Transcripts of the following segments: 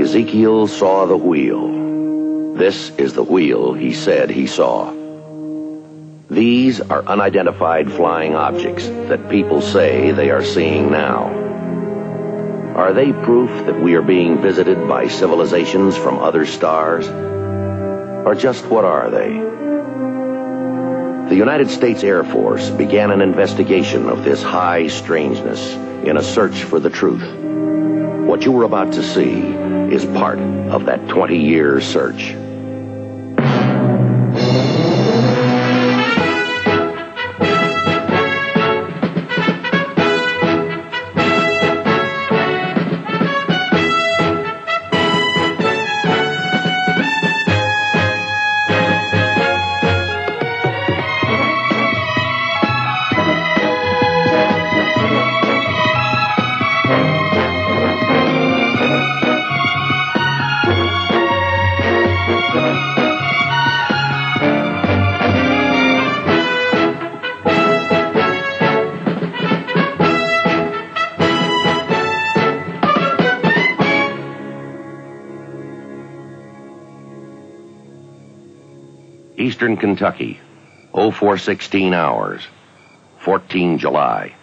Ezekiel saw the wheel. This is the wheel he said he saw. These are unidentified flying objects that people say they are seeing now. Are they proof that we are being visited by civilizations from other stars? Or just what are they? The United States Air Force began an investigation of this high strangeness in a search for the truth. What you are about to see is part of that 20-year search. Eastern Kentucky, 0416 hours, 14 July.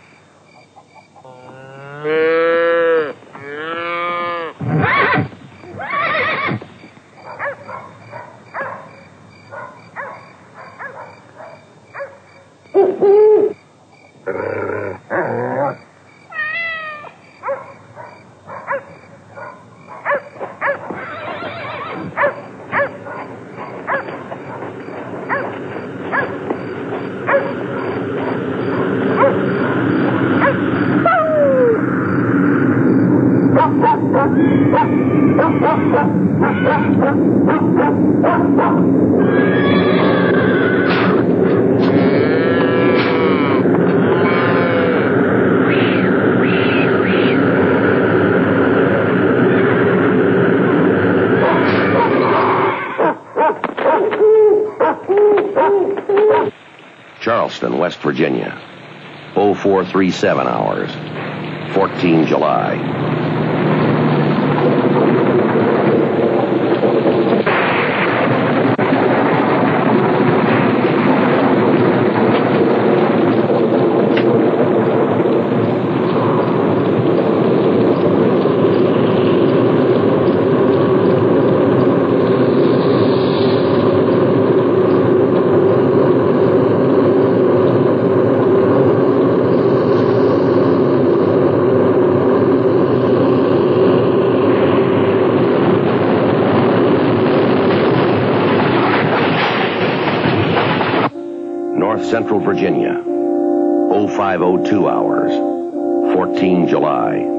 Charleston, West Virginia, 0437 hours, 14 July. Central Virginia, 0502 hours, 14 July.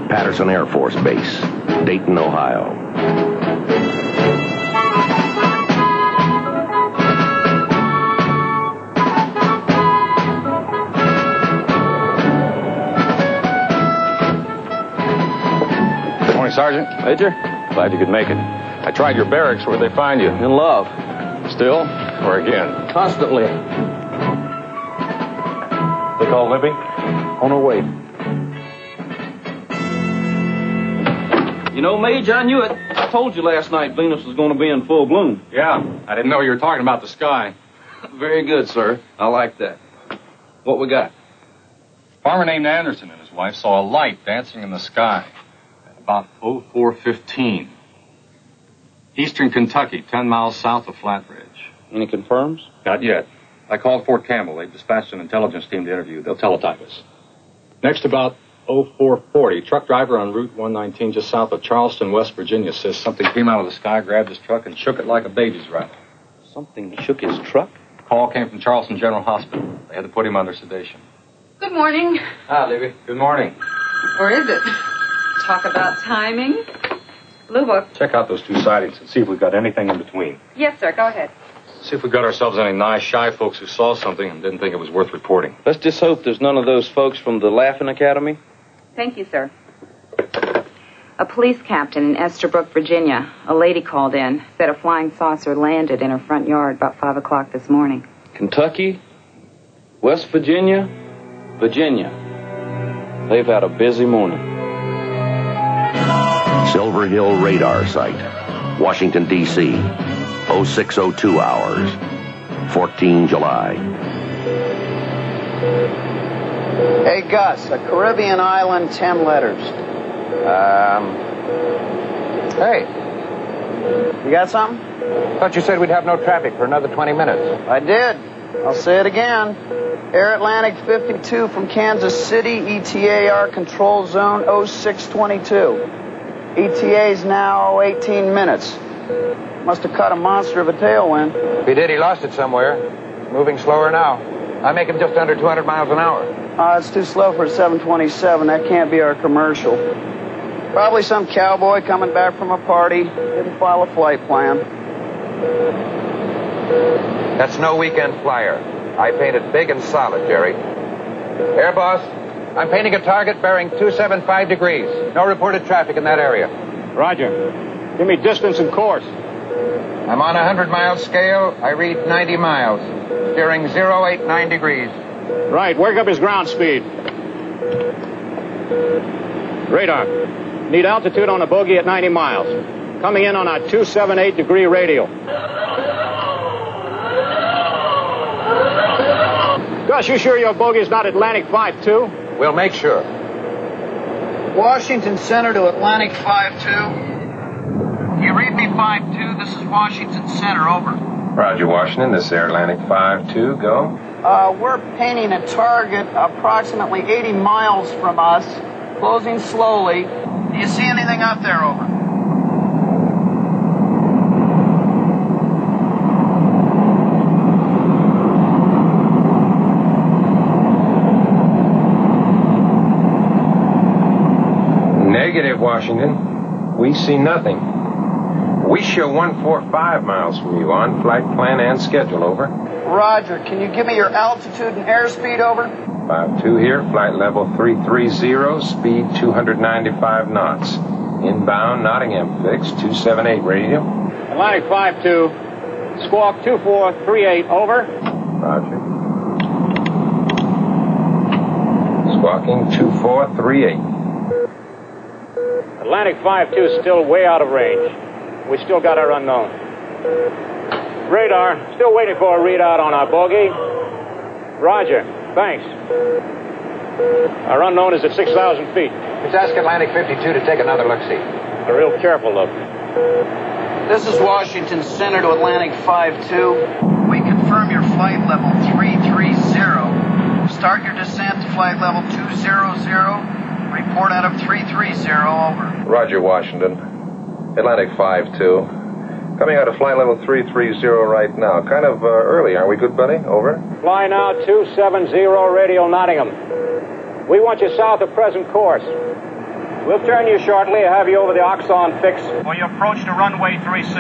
Patterson Air Force Base, Dayton, Ohio. Good morning, Sergeant. Major? Glad you could make it. I tried your barracks. Where'd they find you? In love. Still? Or again? Constantly. They call Libby? On her way. You know, Major, I knew it. told you last night Venus was going to be in full bloom. Yeah, I didn't know you were talking about the sky. Very good, sir. I like that. What we got? A farmer named Anderson and his wife saw a light dancing in the sky at about 04:15. Eastern Kentucky, 10 miles south of Flatbridge. Any confirms? Not yet. I called Fort Campbell. They dispatched an intelligence team to interview. They'll teletype us. Next, about 04:40, truck driver on Route 119 just south of Charleston, West Virginia, says something came out of the sky, grabbed his truck, and shook it like a baby's rattle. Something shook his truck? Call came from Charleston General Hospital. They had to put him under sedation. Good morning. Hi, Libby. Good morning. Or is it? Talk about timing. Blue Book. Check out those two sightings and see if we've got anything in between. Yes, sir. Go ahead. See if we got ourselves any nice, shy folks who saw something and didn't think it was worth reporting. Let's just hope there's none of those folks from the Laughing Academy. Thank you, sir. A police captain in Esterbrook, Virginia. A lady called in, said a flying saucer landed in her front yard about 5 o'clock this morning. Kentucky, West Virginia, Virginia. They've had a busy morning. Silver Hill radar site, Washington, D.C., 0602 hours, 14 July. Hey, Gus, a Caribbean island, 10 letters. Hey, You got something? thought you said we'd have no traffic for another 20 minutes. I did. I'll say it again. Air Atlantic 52 from Kansas City, ETAR control zone 0622. ETA's now 18 minutes. Must have caught a monster of a tailwind. If he did, he lost it somewhere. Moving slower now. I make him just under 200 miles an hour. It's too slow for a 727. That can't be our commercial. Probably some cowboy coming back from a party. Didn't file a flight plan. That's no weekend flyer. I painted big and solid, Jerry. Air boss, I'm painting a target bearing 275 degrees. No reported traffic in that area. Roger. Give me distance and course. I'm on a 100-mile scale. I read 90 miles. Steering 089 degrees. Right, work up his ground speed. Radar. Need altitude on the bogey at 90 miles. Coming in on a 278-degree radial. Gus, you sure your bogey's not Atlantic 5-2? We'll make sure. Washington Center to Atlantic 52. You read me 52. This is Washington Center. Over. Roger, Washington. This is Air Atlantic 52. Go. We're painting a target approximately 80 miles from us, closing slowly. Do you see anything up there? Over. Negative, Washington. We see nothing. We show 145 miles from you on flight plan and schedule. Over. Roger. Can you give me your altitude and airspeed? Over. 52 here, flight level 330, speed 295 knots. Inbound, Nottingham fixed, 278 radio. Atlantic 5-2. Squawk 2438, over. Roger. Squawking 2438. Atlantic 5-2 is still way out of range. We still got our unknown. Radar, still waiting for a readout on our bogey. Roger, thanks. Our unknown is at 6,000 feet. Just ask Atlantic 52 to take another look-see. A real careful look. This is Washington Center to Atlantic 52. We confirm your flight level 330. Start your descent to flight level 200. Report out of 330. Over. Roger, Washington. Atlantic 52. Coming out of flight level 330 right now. Kind of early, aren't we, good buddy? Over. Fly now 270, radial Nottingham. We want you south of present course. We'll turn you shortly and have you over the Oxon fix when you approach the runway 36.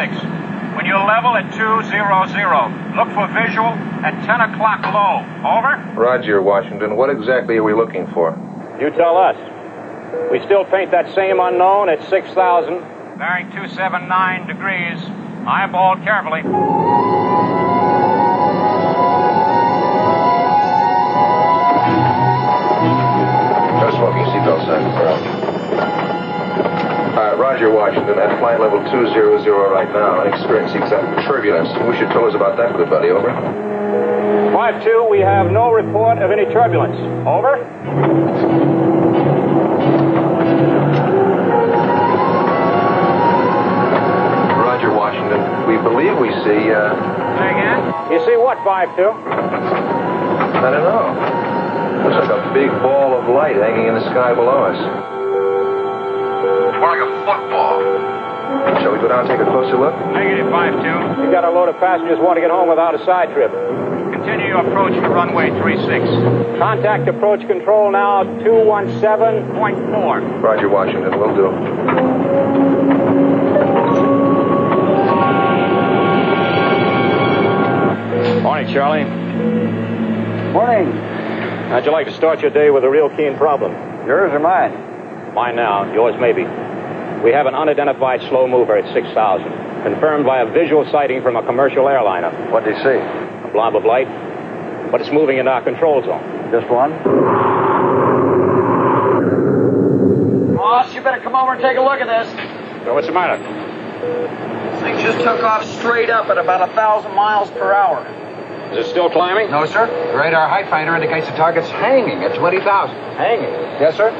When you level at 200, look for visual at 10 o'clock low. Over? Roger, Washington. What exactly are we looking for? You tell us. We still paint that same unknown at 6,000. Bearing 279 degrees. Eyeball carefully. No smoking seatbelt sign. Roger. Roger, Washington. At flight level 200 right now and experiencing some turbulence. Wish you'd tell us about that, good buddy. Over. 5-2, we have no report of any turbulence. Over. Roger, Washington. We believe we see, Say again? You see what, 5-2? I don't know. Looks like a big ball of light hanging in the sky below us. More like a football. Shall we go down and take a closer look? Negative, 5-2. You got a load of passengers want to get home without a side trip. Continue your approach to runway 36. Contact approach control now, 217.4. Roger, Washington. Will do. Morning, Charlie. Morning. How'd you like to start your day with a real keen problem? Yours or mine? Mine now, yours maybe. We have an unidentified slow mover at 6,000. Confirmed by a visual sighting from a commercial airliner. What'd you see? A blob of light. But it's moving in our control zone. Just one? Boss, you better come over and take a look at this. So what's the matter? This thing just took off straight up at about 1,000 miles per hour. Is it still climbing? No, sir. The radar height finder indicates the target's hanging at 20,000. Hanging. Yes, sir.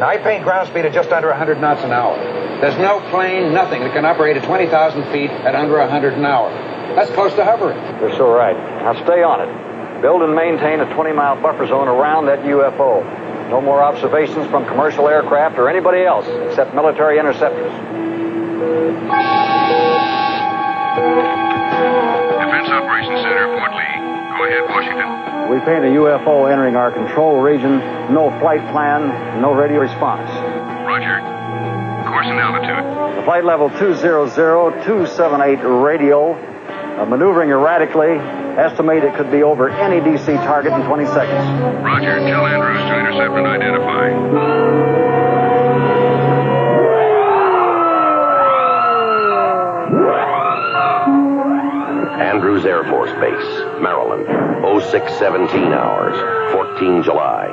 Now, I paint ground speed at just under 100 knots an hour. There's no plane, nothing that can operate at 20,000 feet at under 100 an hour. That's close to hovering. You're so right. Now stay on it. Build and maintain a 20-mile buffer zone around that UFO. No more observations from commercial aircraft or anybody else except military interceptors. Defense Operations Center, Fort Lee. Go ahead, Washington. We paint a UFO entering our control region. No flight plan, no radio response. Roger. Course and altitude. The flight level 200-278 radio. Maneuvering erratically. Estimate it could be over any DC target in 20 seconds. Roger. Tell Andrews to intercept and identify. Andrews Air Force Base, Maryland, 0617 hours, 14 July.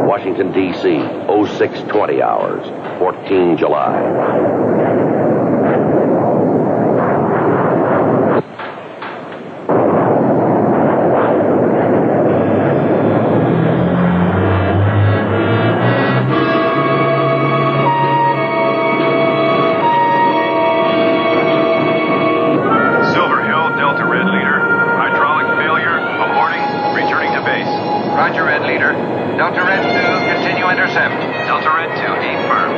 Washington, D.C., 0620 hours, 14 July. Silver Hill, Delta Red Leader. Hydraulic failure, aborting, returning to base. Roger, Red Leader. Delta Red 2, continue intercept. Delta Red 2, A firm.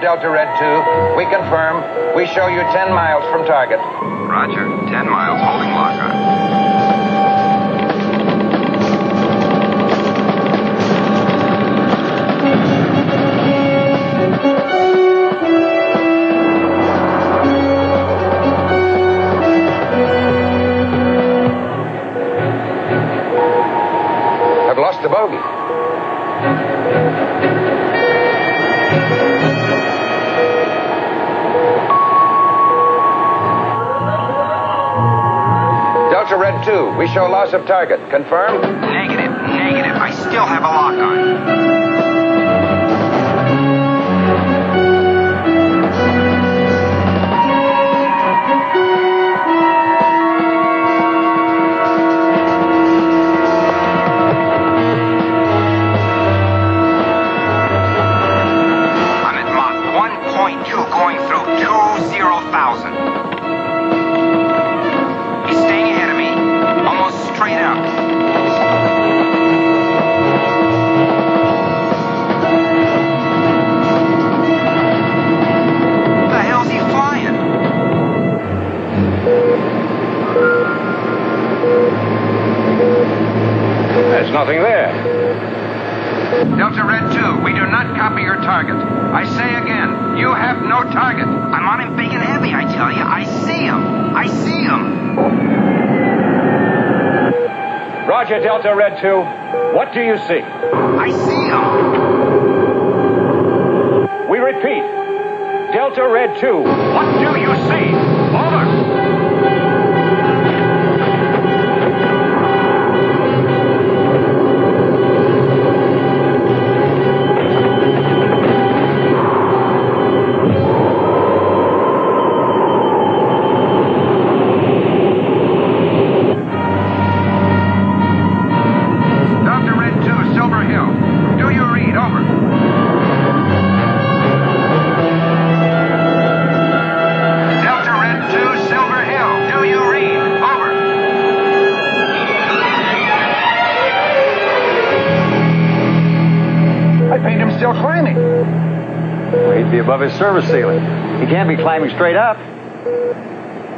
Delta Red 2, we confirm. We show you 10 miles from target. Roger. 10 miles, holding lock on. I've lost the bogey. Delta Red 2, we show loss of target. Confirm? Negative. I still have a lock on. I'm at Mach 1.2 going through 20,000. Straight up. The hell's he flying? There's nothing there. Delta Red 2, we do not copy your target. I say again, you have no target. I'm on him big and heavy, I tell you. I see him. Roger, Delta Red 2. What do you see? I see him. We repeat. Delta Red 2. What do you see? Over. Still climbing. Well, he'd be above his service ceiling. He can't be climbing straight up.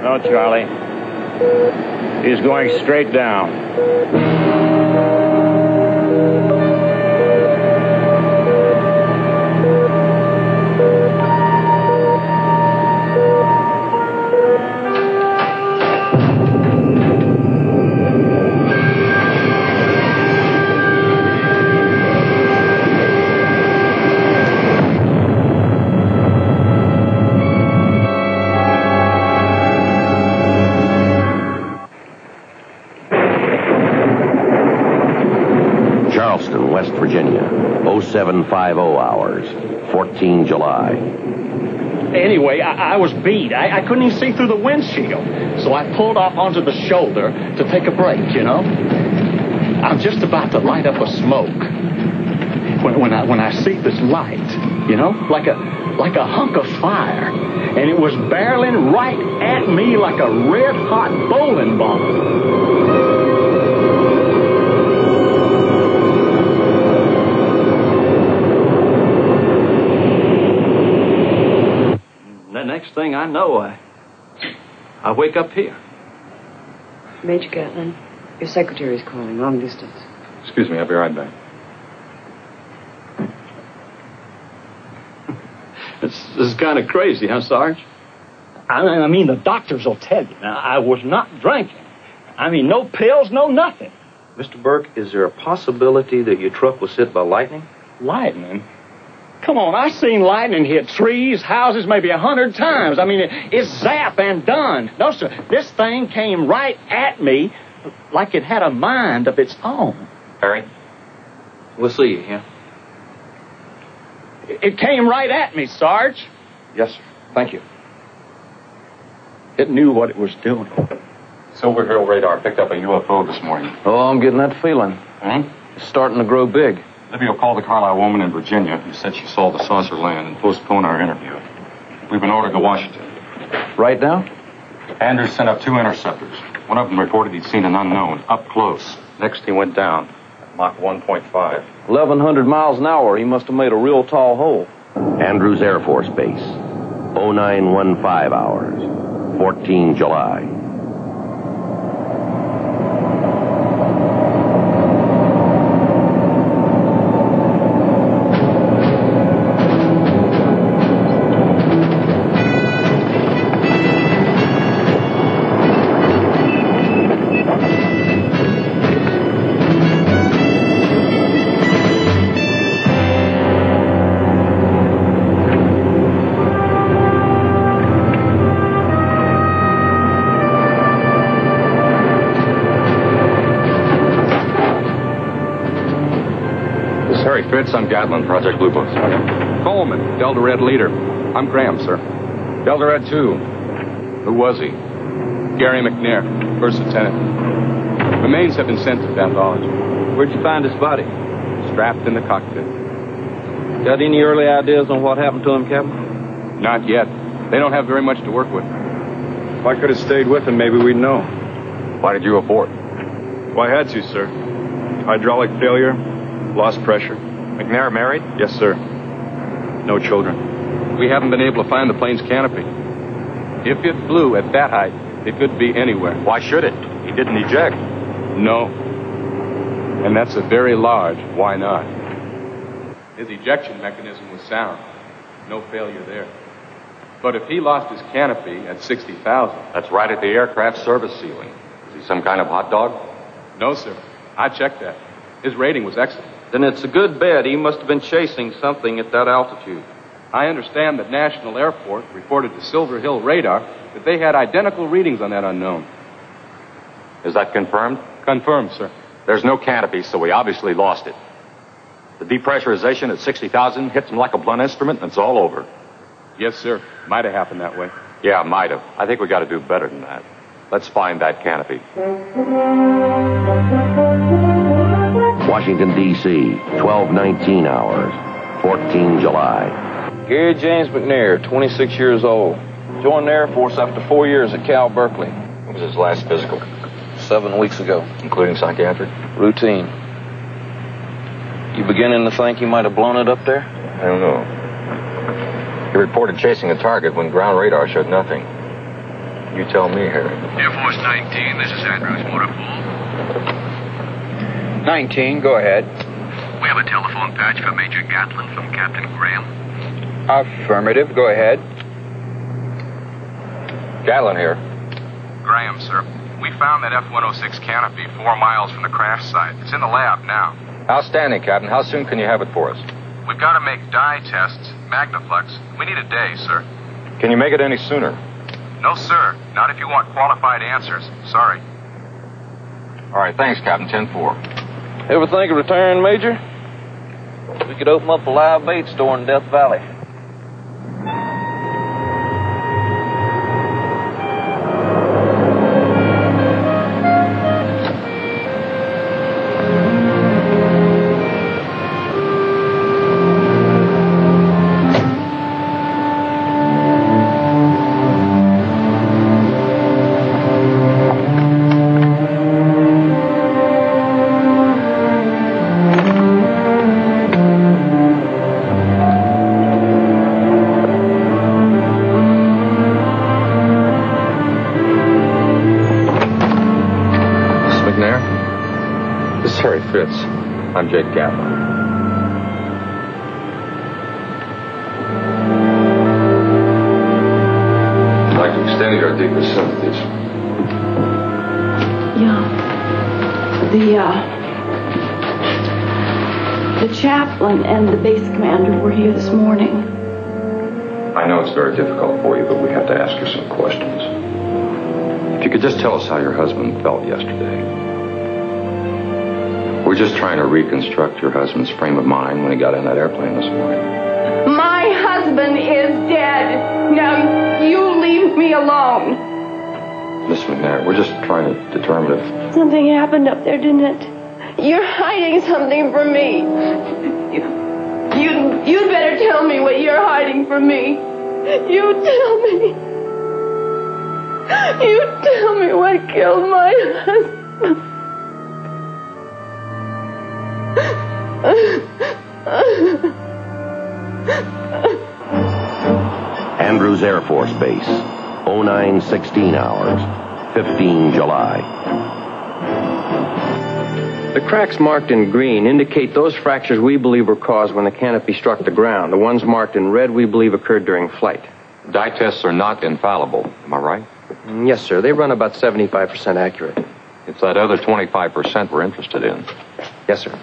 No, Charlie. He's going straight down. West Virginia, 0750 hours, 14 July. Anyway, I was beat. I couldn't even see through the windshield. So I pulled off onto the shoulder to take a break, you know. I'm just about to light up a smoke. When I see this light, you know, like a hunk of fire. And it was barreling right at me like a red-hot bowling ball. The next thing I know, I wake up here. Major Gatlin, your secretary's calling, long distance. Excuse me, I'll be right back. This is kind of crazy, huh, Sarge? I mean, the doctors will tell you. Now, I was not drinking. I mean, no pills, no nothing. Mr. Burke, is there a possibility that your truck was hit by lightning? Lightning? Come on, I've seen lightning hit trees, houses maybe 100 times. I mean, it's zap and done. No, sir, this thing came right at me like it had a mind of its own. Harry, we'll see you, yeah? It came right at me, Sarge. Yes, sir. Thank you. It knew what it was doing. Silver Hill radar picked up a UFO this morning. Oh, I'm getting that feeling. Hmm? It's starting to grow big. Livio called the Carlisle woman in Virginia who said she saw the saucer land and postponed our interview. We've been ordered to Washington. Right now? Andrews sent up 2 interceptors. One of them reported he'd seen an unknown up close. Next, he went down at Mach 1.5. 1,100 miles an hour. He must have made a real tall hole. Andrews Air Force Base, 0915 hours, 14 July. Fritz, I'm Gatlin, Project Blue Book. Coleman, Delta Red leader. I'm Graham, sir. Delta Red 2. Who was he? Gary McNair, first lieutenant. Remains have been sent to pathology. Where'd you find his body? Strapped in the cockpit. Got any early ideas on what happened to him, Captain? Not yet. They don't have very much to work with. If I could have stayed with him, maybe we'd know. Why did you abort? Well, I had to, sir. Hydraulic failure, lost pressure. McNair married? Yes, sir. No children. We haven't been able to find the plane's canopy. If it flew at that height, it could be anywhere. Why should it? He didn't eject. No. And that's a very large why not. His ejection mechanism was sound. No failure there. But if he lost his canopy at 60,000... That's right at the aircraft service ceiling. Is he some kind of hot dog? No, sir. I checked that. His rating was excellent. Then it's a good bet he must have been chasing something at that altitude. I understand that National Airport reported to Silver Hill radar that they had identical readings on that unknown. Is that confirmed? Confirmed, sir. There's no canopy, so we obviously lost it. The depressurization at 60,000 hits him like a blunt instrument, and it's all over. Yes, sir. Might have happened that way. Yeah, might have. I think we got to do better than that. Let's find that canopy. Washington, D.C., 12:19 hours, 14 July. Gary James McNair, 26 years old. Joined the Air Force after 4 years at Cal Berkeley. When was his last physical? 7 weeks ago. Including psychiatric? Routine. You beginning to think he might have blown it up there? I don't know. He reported chasing a target when ground radar showed nothing. You tell me, Harry. Air Force 19, this is Andrews, motor pool. 19, go ahead. We have a telephone patch for Major Gatlin from Captain Graham. Affirmative, go ahead. Gatlin here. Graham, sir. We found that F-106 canopy 4 miles from the crash site. It's in the lab now. Outstanding, Captain. How soon can you have it for us? We've got to make dye tests, Magnaflux. We need a day, sir. Can you make it any sooner? No, sir. Not if you want qualified answers. Sorry. All right, thanks, Captain. 10-4. Ever think of retiring, Major? We could open up a live bait store in Death Valley. I'm Jake Gatlin. I'd like to extend your deepest sympathies. Yeah. The chaplain and the base commander were here this morning. I know it's very difficult for you, but we have to ask you some questions. If you could just tell us how your husband felt yesterday. We're just trying to reconstruct your husband's frame of mind when he got in that airplane this morning. My husband is dead. Now you leave me alone. Miss McNair, we're just trying to determine if... Something happened up there, didn't it? You're hiding something from me. You'd better tell me what you're hiding from me. You tell me. You tell me what killed my husband. Andrews Air Force Base, 0916 hours, 15 July. The cracks marked in green indicate those fractures we believe were caused when the canopy struck the ground. The ones marked in red we believe occurred during flight. Dye tests are not infallible, am I right? Yes, sir. They run about 75% accurate. It's that other 25% we're interested in. Yes, sir.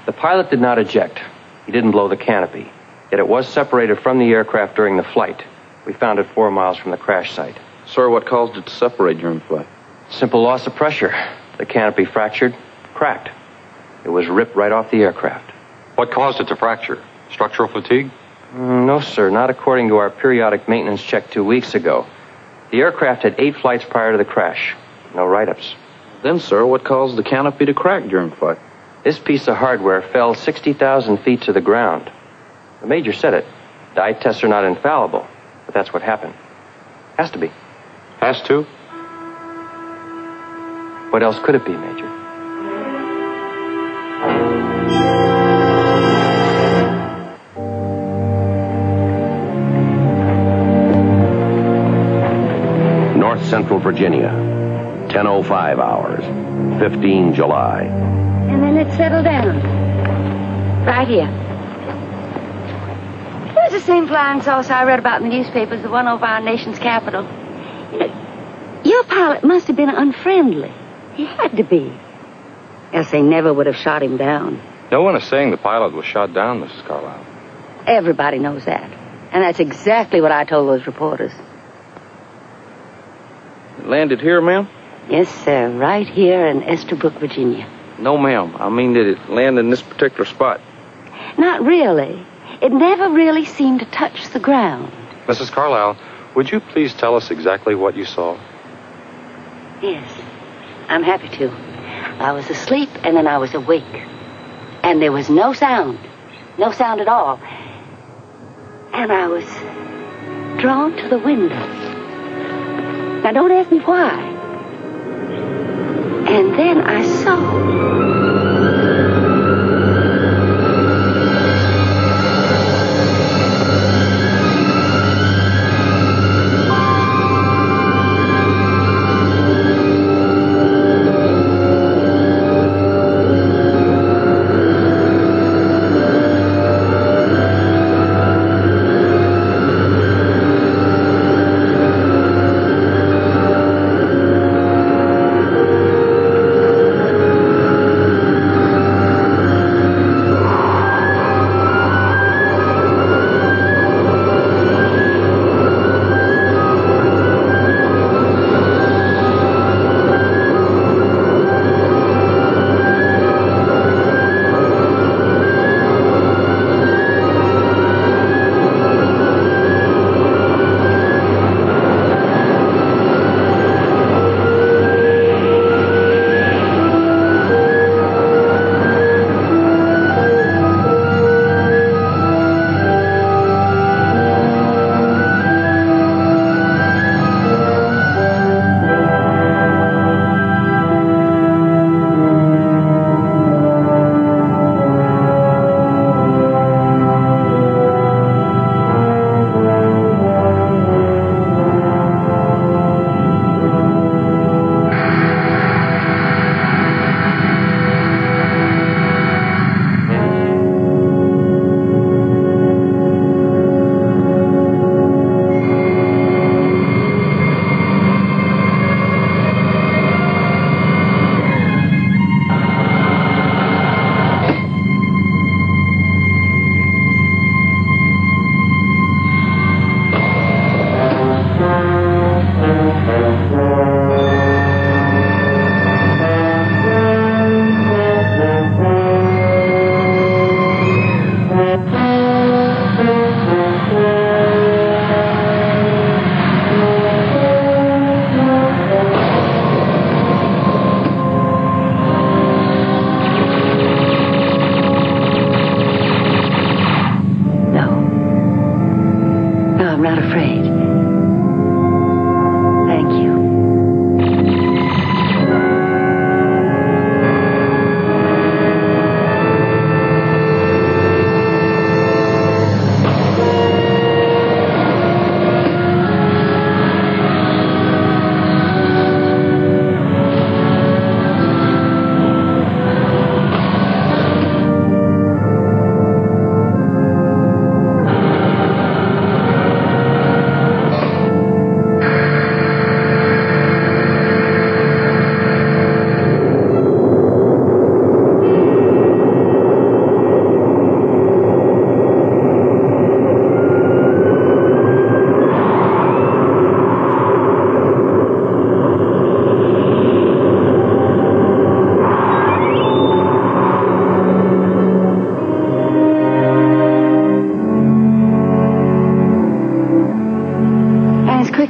The pilot did not eject. He didn't blow the canopy. Yet it was separated from the aircraft during the flight. We found it 4 miles from the crash site. Sir, what caused it to separate during flight? Simple loss of pressure. The canopy fractured, cracked. It was ripped right off the aircraft. What caused it to fracture? Structural fatigue? No, sir. Not according to our periodic maintenance check 2 weeks ago. The aircraft had 8 flights prior to the crash. No write-ups. Then, sir, what caused the canopy to crack during flight? This piece of hardware fell 60,000 feet to the ground. The Major said it. Dye tests are not infallible, but that's what happened. Has to be. Has to? What else could it be, Major? North Central Virginia, 10:05 hours, 15 July. And then it settled down. Right here. It was the same flying saucer I read about in the newspapers, the one over our nation's capital. You know, your pilot must have been unfriendly. He had to be. Else they never would have shot him down. No one is saying the pilot was shot down, Mrs. Carlisle. Everybody knows that. And that's exactly what I told those reporters. It landed here, ma'am? Yes, sir. Right here in Estabrook, Virginia. No, ma'am. I mean, did it land in this particular spot? Not really. It never really seemed to touch the ground. Mrs. Carlisle, would you please tell us exactly what you saw? Yes, I'm happy to. I was asleep and then I was awake. And there was no sound. No sound at all. And I was drawn to the window. Now, don't ask me why. And then I saw...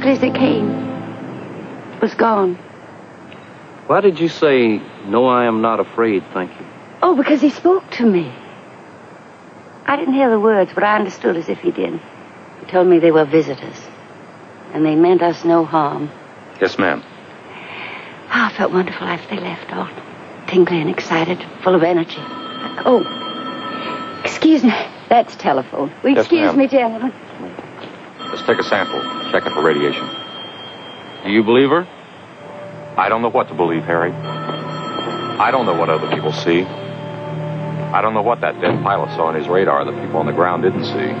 exactly as they came. It was gone. Why did you say, "No, I am not afraid, thank you"? Oh, because he spoke to me. I didn't hear the words, but I understood as if he did. He told me they were visitors, and they meant us no harm. Yes, ma'am. Oh, it felt wonderful after they left, all tingly and excited, full of energy. Oh, excuse me. That's telephone. Will you Yes, excuse ma'am. me, gentlemen? Let's take a sample. Check it for radiation. Do you believe her? I don't know what to believe, Harry. I don't know what other people see. I don't know what that dead pilot saw on his radar that people on the ground didn't see.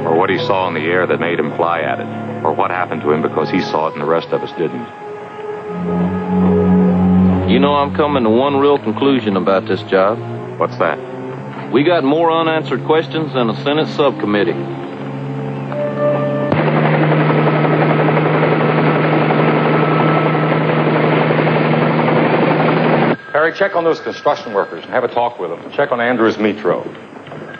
Or what he saw in the air that made him fly at it. Or what happened to him because he saw it and the rest of us didn't. You know, I'm coming to one real conclusion about this job. What's that? We got more unanswered questions than a Senate subcommittee. Harry, check on those construction workers and have a talk with them. Check on Andrews Metro.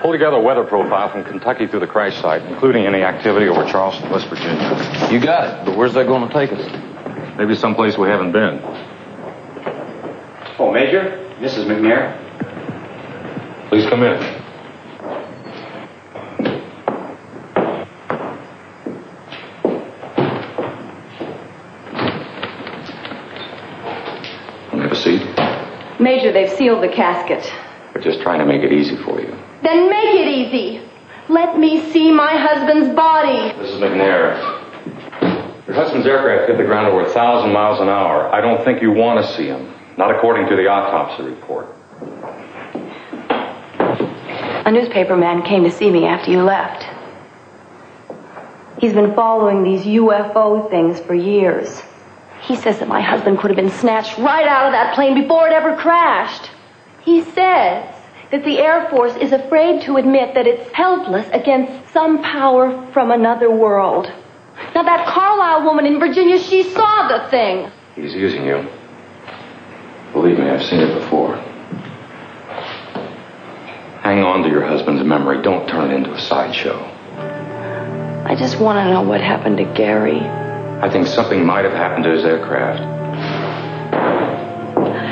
Pull together a weather profile from Kentucky through the crash site, including any activity over Charleston, West Virginia. You got it, but where's that going to take us? Maybe someplace we haven't been. Oh, Major, Mrs. McNair. Please come in. Have a seat. Major, they've sealed the casket. We're just trying to make it easy for you. Then make it easy. Let me see my husband's body. Mrs. McNair, your husband's aircraft hit the ground over 1,000 miles an hour. I don't think you want to see him. Not according to the autopsy report. A newspaper man came to see me after you left. He's been following these UFO things for years. He says that my husband could have been snatched right out of that plane before it ever crashed. He says that the Air Force is afraid to admit that it's helpless against some power from another world. Now, that Carlisle woman in Virginia, she saw the thing. He's using you. Believe me, I've seen it before. Hang on to your husband's memory. Don't turn it into a sideshow. I just want to know what happened to Gary. I think something might have happened to his aircraft.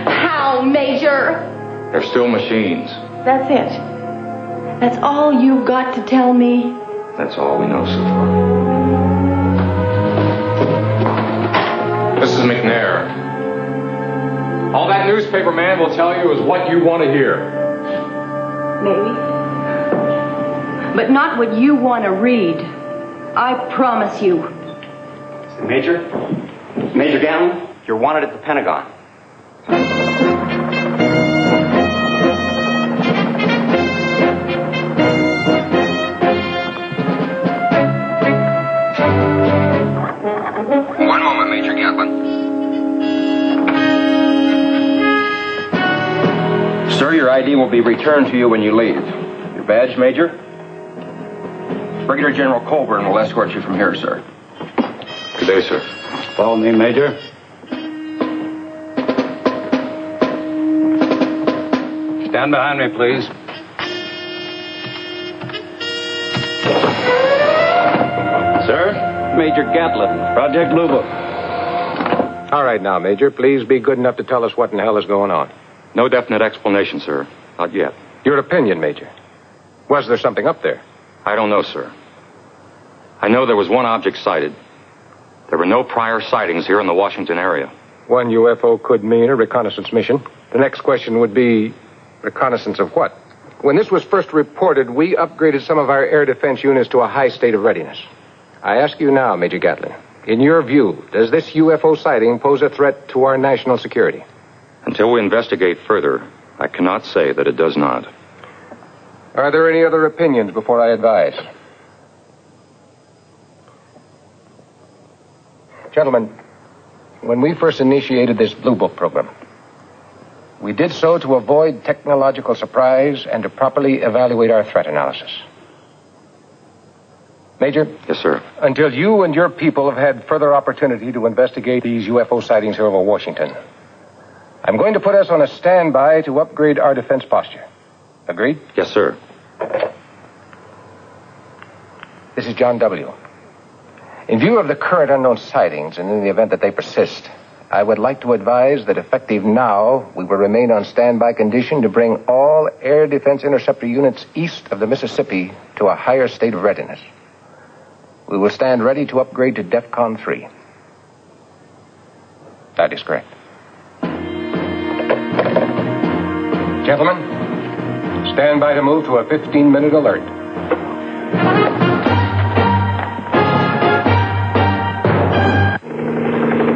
How, Major? They're still machines. That's it. That's all you've got to tell me? That's all we know so far. Mrs. McNair, all that newspaper man will tell you is what you want to hear. Maybe. But not what you want to read. I promise you. Major? Major Gatlin, you're wanted at the Pentagon. One moment, Major Gatlin. Sir, your ID will be returned to you when you leave. Your badge, Major? Brigadier General Colburn will escort you from here, sir. Good day, sir. Follow me, Major. Stand behind me, please. Sir, Major Gatlin, Project Blue Book. All right now, Major, please be good enough to tell us what in hell is going on. No definite explanation, sir. Not yet. Your opinion, Major. Was there something up there? I don't know, sir. I know there was one object sighted. There were no prior sightings here in the Washington area. One UFO could mean a reconnaissance mission. The next question would be, reconnaissance of what? When this was first reported, we upgraded some of our air defense units to a high state of readiness. I ask you now, Major Gatlin, in your view, does this UFO sighting pose a threat to our national security? Until we investigate further, I cannot say that it does not. Are there any other opinions before I advise? Gentlemen, when we first initiated this Blue Book program, we did so to avoid technological surprise and to properly evaluate our threat analysis. Major? Yes, sir. Until you and your people have had further opportunity to investigate these UFO sightings here over Washington, I'm going to put us on a standby to upgrade our defense posture. Agreed? Yes, sir. This is John W. In view of the current unknown sightings, and in the event that they persist, I would like to advise that effective now, we will remain on standby condition to bring all air defense interceptor units east of the Mississippi to a higher state of readiness. We will stand ready to upgrade to DEFCON 3. That is correct. Gentlemen, stand by to move to a 15-minute alert.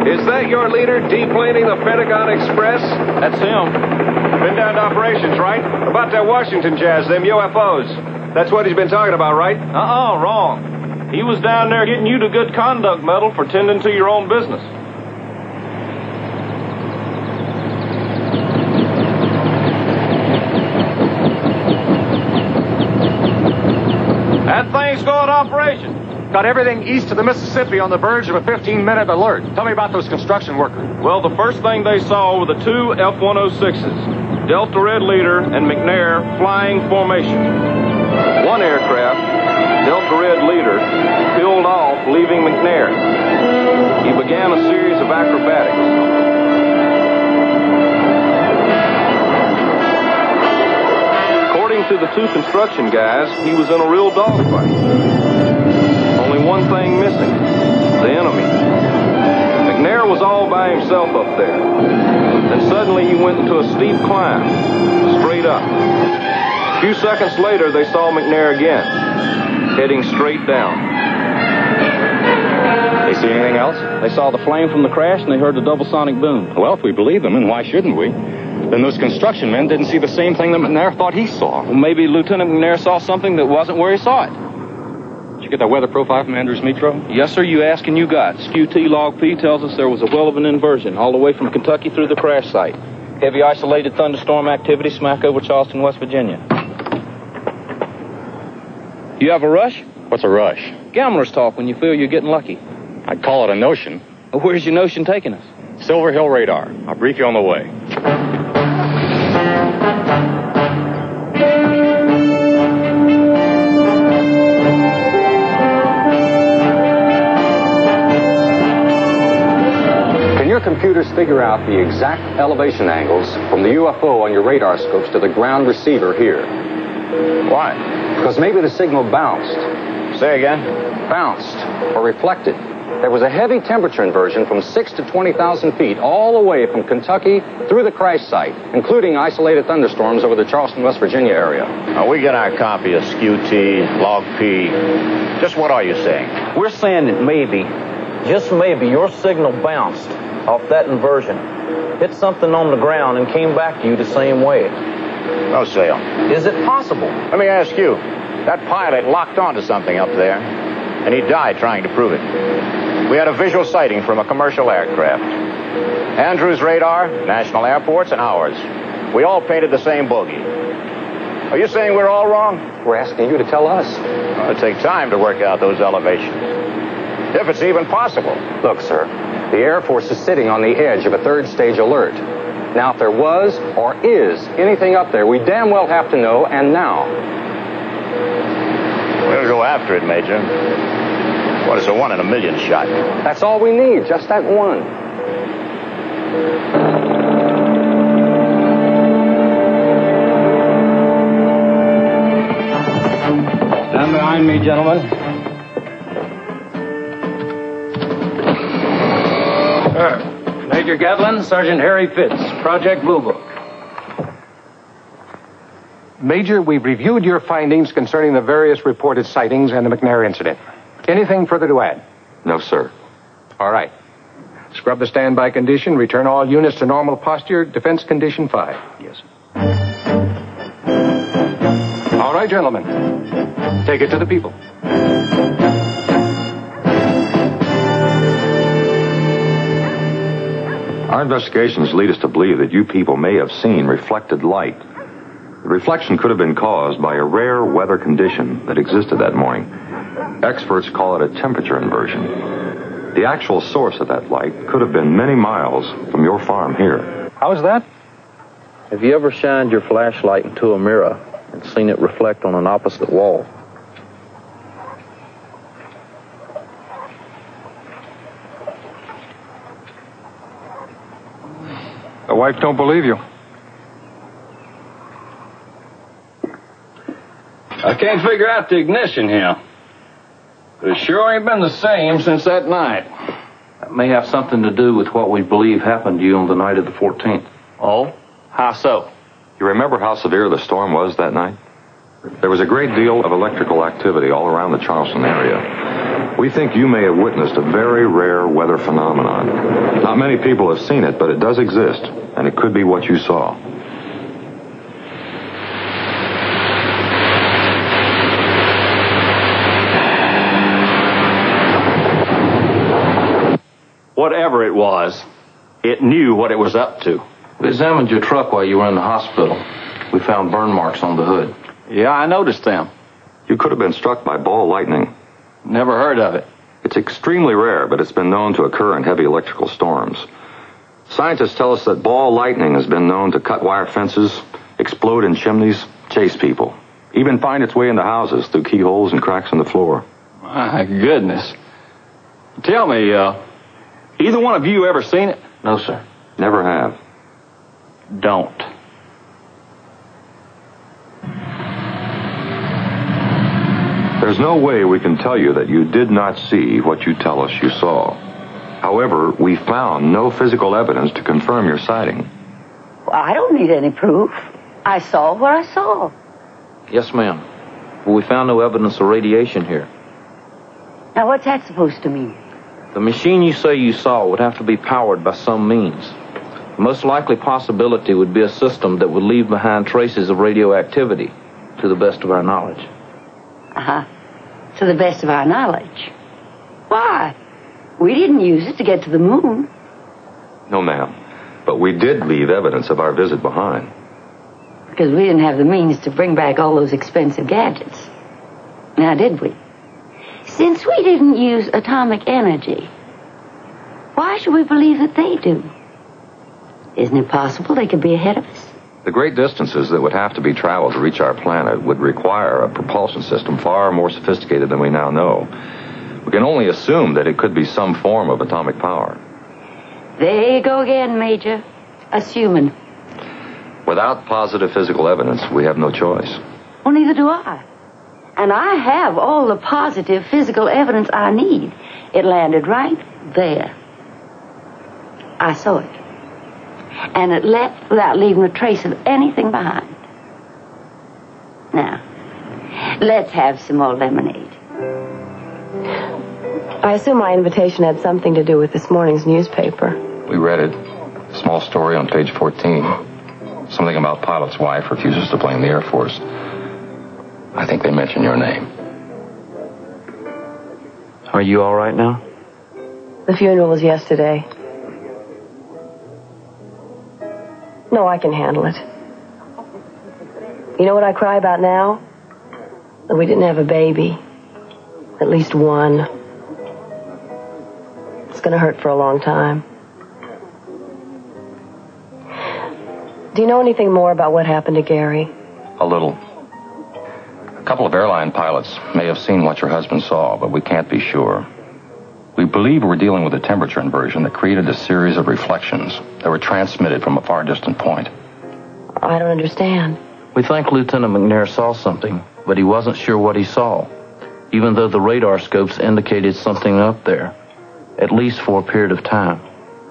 Is that your leader deplaning the Pentagon Express? That's him. Been down to operations, right? About that Washington jazz, them UFOs. That's what he's been talking about, right? Wrong. He was down there getting you the Good Conduct Medal for tending to your own business. That thing's going to operation. Got everything east of the Mississippi on the verge of a 15-minute alert. Tell me about those construction workers. Well, the first thing they saw were the two F-106s, Delta Red Leader and McNair flying formation. One aircraft, Delta Red Leader, peeled off, leaving McNair. He began a series of acrobatics. According to the two construction guys, he was in a real dogfight. Only one thing missing, the enemy. McNair was all by himself up there. Then suddenly he went into a steep climb, straight up. A few seconds later, they saw McNair again, heading straight down. They see anything else? They saw the flame from the crash and they heard the double sonic boom. Well, if we believe them, and why shouldn't we? Then those construction men didn't see the same thing that McNair thought he saw. Well, maybe Lieutenant McNair saw something that wasn't where he saw it. Did you get that weather profile from Andrews Metro? Yes, sir, you ask and you got. SKU-T log P tells us there was a well of an inversion all the way from Kentucky through the crash site. Heavy isolated thunderstorm activity smack over Charleston, West Virginia. You have a rush? What's a rush? Gamblers talk when you feel you're getting lucky. I'd call it a notion. Well, where's your notion taking us? Silver Hill Radar. I'll brief you on the way. Your computers figure out the exact elevation angles from the UFO on your radar scopes to the ground receiver here. Why? Because maybe the signal bounced. Say again? Bounced or reflected. There was a heavy temperature inversion from 6 to 20,000 feet all the way from Kentucky through the crash site, including isolated thunderstorms over the Charleston, West Virginia area. Now, we get our copy of SKU-T, log P. Just what are you saying? We're saying that maybe, just maybe, your signal bounced off that inversion, hit something on the ground, and came back to you the same way. No sale. Is it possible? Let me ask you. That pilot locked onto something up there, and he died trying to prove it. We had a visual sighting from a commercial aircraft. Andrews radar, national airports, and ours. We all painted the same bogey. Are you saying we're all wrong? We're asking you to tell us. Well, it'll take time to work out those elevations. If it's even possible. Look, sir, the Air Force is sitting on the edge of a third stage alert. Now, if there was or is anything up there, we damn well have to know, and now. We'll go after it, Major. What is a 1 in a million shot? That's all we need, just that one. Stand behind me, gentlemen. Major Gatlin, Sergeant Harry Fitz, Project Blue Book. Major, we've reviewed your findings concerning the various reported sightings and the McNair incident. Anything further to add? No, sir. All right. Scrub the standby condition, return all units to normal posture, defense condition 5. Yes, sir. All right, gentlemen. Take it to the people. Our investigations lead us to believe that you people may have seen reflected light. The reflection could have been caused by a rare weather condition that existed that morning. Experts call it a temperature inversion. The actual source of that light could have been many miles from your farm here. How's that? Have you ever shined your flashlight into a mirror and seen it reflect on an opposite wall? The wife don't believe you. I can't figure out the ignition here. It sure ain't been the same since that night. That may have something to do with what we believe happened to you on the night of the 14th. Oh? How so? You remember how severe the storm was that night? There was a great deal of electrical activity all around the Charleston area. We think you may have witnessed a very rare weather phenomenon. Not many people have seen it, but it does exist, and it could be what you saw. Whatever it was, it knew what it was up to. We examined your truck while you were in the hospital. We found burn marks on the hood. Yeah, I noticed them. You could have been struck by ball lightning. Never heard of it. It's extremely rare, but it's been known to occur in heavy electrical storms. Scientists tell us that ball lightning has been known to cut wire fences, explode in chimneys, chase people, even find its way into houses through keyholes and cracks in the floor. My goodness. Tell me, either one of you ever seen it? No, sir. Never have. Don't. There's no way we can tell you that you did not see what you tell us you saw. However, we found no physical evidence to confirm your sighting. Well, I don't need any proof. I saw what I saw. Yes, ma'am. But we found no evidence of radiation here. Now, what's that supposed to mean? The machine you say you saw would have to be powered by some means. The most likely possibility would be a system that would leave behind traces of radioactivity, to the best of our knowledge. Uh-huh. To the best of our knowledge. Why? We didn't use it to get to the moon. No, ma'am. But we did leave evidence of our visit behind. Because we didn't have the means to bring back all those expensive gadgets. Now, did we? Since we didn't use atomic energy, why should we believe that they do? Isn't it possible they could be ahead of us? The great distances that would have to be traveled to reach our planet would require a propulsion system far more sophisticated than we now know. We can only assume that it could be some form of atomic power. There you go again, Major. Assuming. Without positive physical evidence, we have no choice. Well, neither do I. And I have all the positive physical evidence I need. It landed right there. I saw it. And it left without leaving a trace of anything behind. Now, let's have some more lemonade. I assume my invitation had something to do with this morning's newspaper. We read it. A small story on page 14. Something about pilot's wife refuses to blame the Air Force. I think they mentioned your name. Are you all right now? The funeral was yesterday. No, I can handle it. You know what I cry about now? That we didn't have a baby. At least one. It's going to hurt for a long time. Do you know anything more about what happened to Gary? A little. A couple of airline pilots may have seen what your husband saw, but we can't be sure. We believe we're dealing with a temperature inversion that created a series of reflections that were transmitted from a far distant point. I don't understand. We think Lieutenant McNair saw something, but he wasn't sure what he saw, even though the radar scopes indicated something up there, at least for a period of time.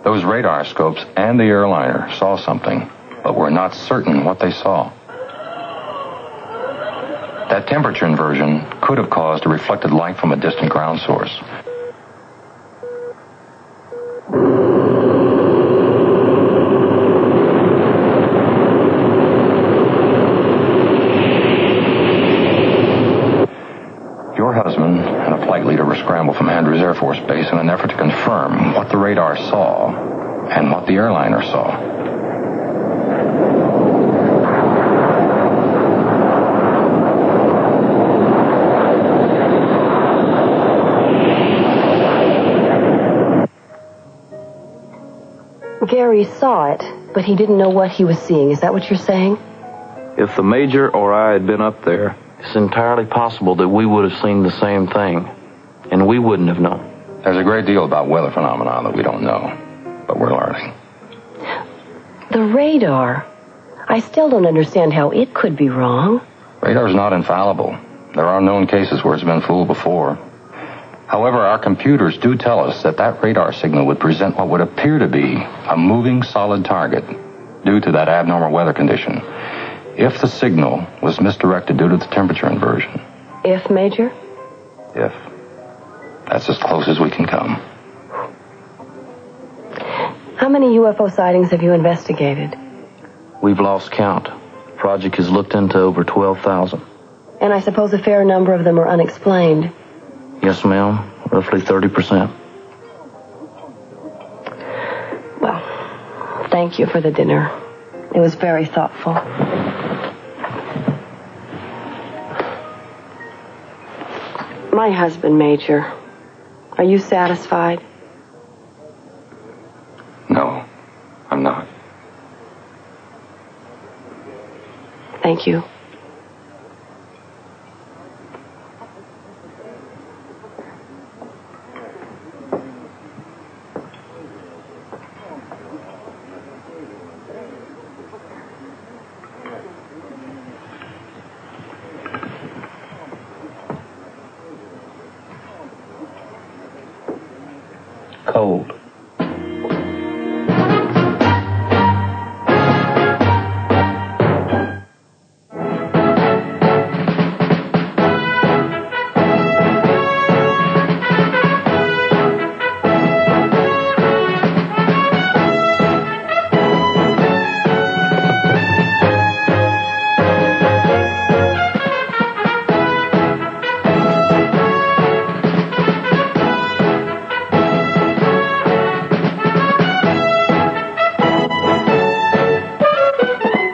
Those radar scopes and the airliner saw something, but we're not certain what they saw. That temperature inversion could have caused a reflected light from a distant ground source. Your husband and a flight leader were scrambled from Andrews Air Force Base in an effort to confirm what the radar saw and what the airliner saw. Gary saw it, but he didn't know what he was seeing. Is that what you're saying? If the Major or I had been up there, it's entirely possible that we would have seen the same thing, and we wouldn't have known. There's a great deal about weather phenomena that we don't know, but we're learning. The radar. I still don't understand how it could be wrong. Radar's not infallible. There are known cases where it's been fooled before. However, our computers do tell us that that radar signal would present what would appear to be a moving solid target due to that abnormal weather condition. If the signal was misdirected due to the temperature inversion. If, Major? If. That's as close as we can come. How many UFO sightings have you investigated? We've lost count. The project has looked into over 12,000. And I suppose a fair number of them are unexplained. Yes, ma'am. Roughly 30%. Well, thank you for the dinner. It was very thoughtful. My husband, Major. Are you satisfied? No, I'm not. Thank you. Cold.